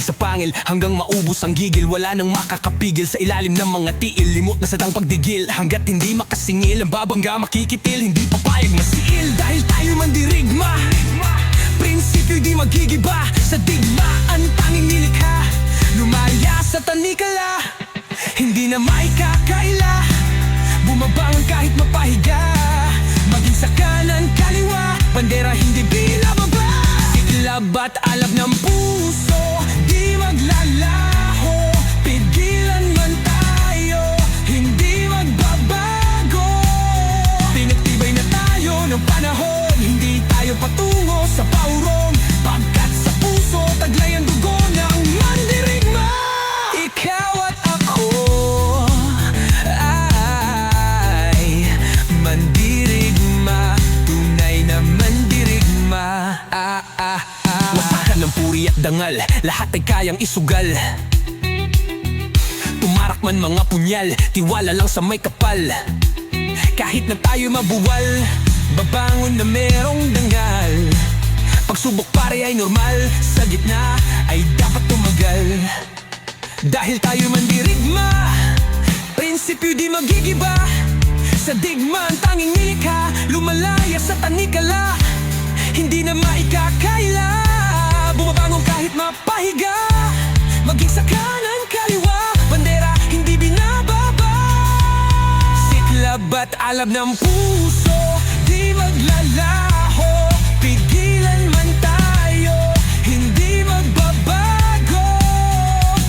sa pangil hanggang maubos ang gigil. Wala nang makakapigil sa ilalim ng mga tiil. Limot na sa dang pagdigil hanggat hindi makasingil. Ang babangga makikitil, hindi papayag masiil. Dahil tayo mandirigma, prinsipyo di magigiba. Sa digmaan tanging nilikha, lumaya sa tanikala, hindi na maikakaila. Bumabangon kahit mapahiga, maging sa kanan kaliwa, bandera hindi binababa. Siklab at alab ng puso, di maglalaho. Pigilan man tayo, hindi magbabago. Pinagtibay na tayo ng panahon, hindi tayo patungo sa paurong. Pagkat sa puso, taglay ang dugo ng mandirigma. Ikaw at ako ay mandirigma, tunay na mandirigma. Wasakan ng puri at dangal, lahat ay kayang isugal. Tumarak man mga punyal, tiwala lang sa may kapal. Kahit na tayo mabuwal, babangon na merong dangal. Pagsubok pare ay normal, sa gitna ay dapat tumagal. Dahil tayo mandirigma, prinsipyo di magigiba. Sa digma ang tanging nilikha, lumalaya sa tanikala, hindi na maikakaila. Bumabangon kahit mapahiga, maging sa kanan kaliwa, bandera hindi binababa. Siklab at alab ng puso, di maglalaho. Pigilan man tayo, hindi magbabago.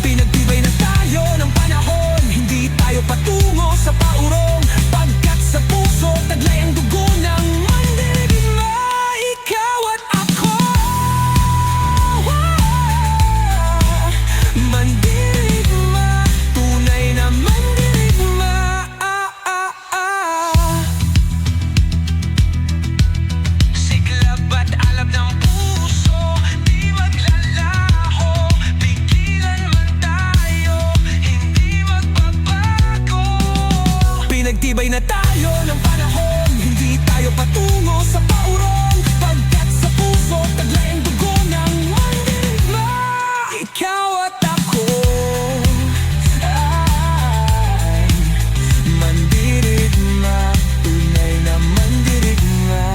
Pinagtibay na tayo ng panahon, hindi tayo patungo sa paurong. Pagkat sa puso, taglay ang dugo ng mandirigma. Ikaw at ako, mandirigma, tunay na mandirigma. Siklab at alab ng puso, di maglalaho. Pigilan man tayo, hindi magbabago. Pinagtibay na tayo ng panahon, hindi tayo patungo sa paurong. Pagkat sa puso, taglay ang dugo ng mandirigma. Ikaw at ako ay mandirigma, tunay na mandirigma.